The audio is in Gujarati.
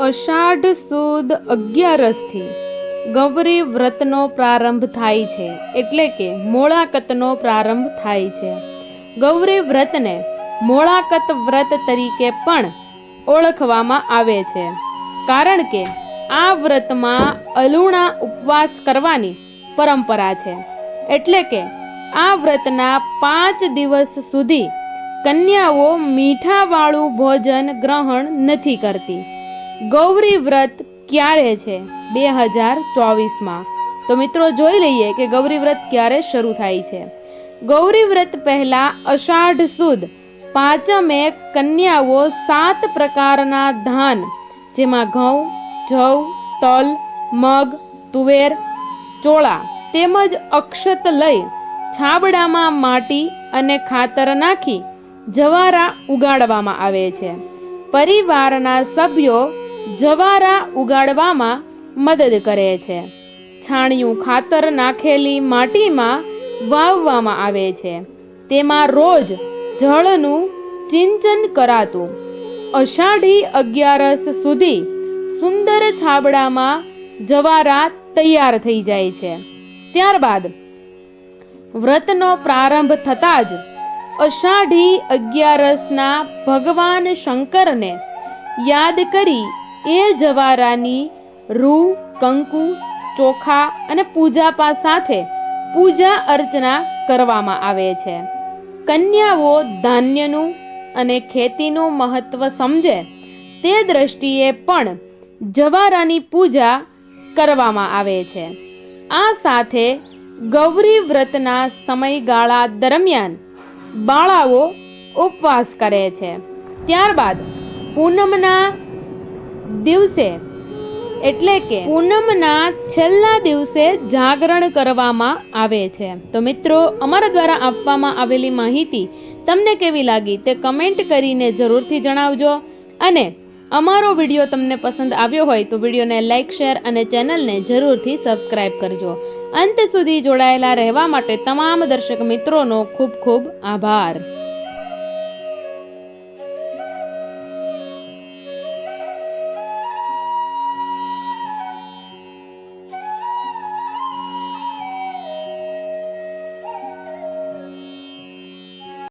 અષાઢ સુદ 11 ગૌરી વ્રતનો પ્રારંભ થાય છે, એટલે કે મોળાકતનો પ્રારંભ થાય છે. ગૌરી વ્રતને મોળાકત વ્રત તરીકે પણ ઓળખવામાં આવે છે, કારણ કે આ વ્રતમાં અલુણા ઉપવાસ કરવાની પરંપરા છે. એટલે કે આ વ્રતના 5 દિવસ સુધી કન્યાઓ મીઠાવાળું ભોજન ગ્રહણ નથી કરતી. ગૌરી વ્રત ક્યારે છે? 2024માં. તો મિત્રો જોઈ લઈએ કે ગૌરી વ્રત ક્યારે શરૂ થાય છે. ગૌરી વ્રત પહેલા અષાઢ સુદ 5મે કન્યાઓ 7 પ્રકારના ધાન, જેમાં ઘઉં, જવ, તલ, મગ, તુવેર, ચોળા તેમજ અક્ષત લઈ છાબડામાં માટી અને ખાતર નાખી જવારા ઉગાડવામાં આવે છે. પરિવારના સભ્યો જવારા ઉગાડવામાં મદદ કરે છે. છાણિયું ખાતર નાખેલી માટીમાં વાવવામાં આવે છે. તેમાં રોજ જળનું સિંચન કરાતું. અષાઢી 11 સુધી સુંદર છાબડામાં જવારા તૈયાર થઈ જાય છે. ત્યારબાદ વ્રતનો પ્રારંભ થતાં જ અષાઢી 11ના ભગવાન શંકરને યાદ કરી એ જવારાની રૂ, કંકુ, ચોખા અને પૂજાપા સાથે પૂજા અર્ચના કરવામાં આવે છે. કન્યાઓ ધાન્યનું અને ખેતીનું મહત્વ સમજે તે દ્રષ્ટિએ પણ જવારાની પૂજા કરવામાં આવે છે. આ સાથે ગૌરી વ્રતના સમયગાળા દરમિયાન બાળાઓ ઉપવાસ કરે છે. ત્યારબાદ પૂનમના દિવસે એટલે કે પૂનમના છેલ્લા દિવસે જાગરણ કરવામાં આવે છે. તો મિત્રો, અમારા દ્વારા આપવામાં આવેલી માહિતી તમને કેવી લાગી તે કમેન્ટ કરીને જરૂરથી જણાવજો. અને અમારો વિડીયો તમને પસંદ આવ્યો હોય તો વિડીયોને લાઇક, શેર અને ચેનલને જરૂરથી સબસ્ક્રાઇબ કરજો. અંત સુધી જોડાયેલા રહેવા માટે તમામ દર્શક મિત્રોનો ખૂબ ખૂબ આભાર.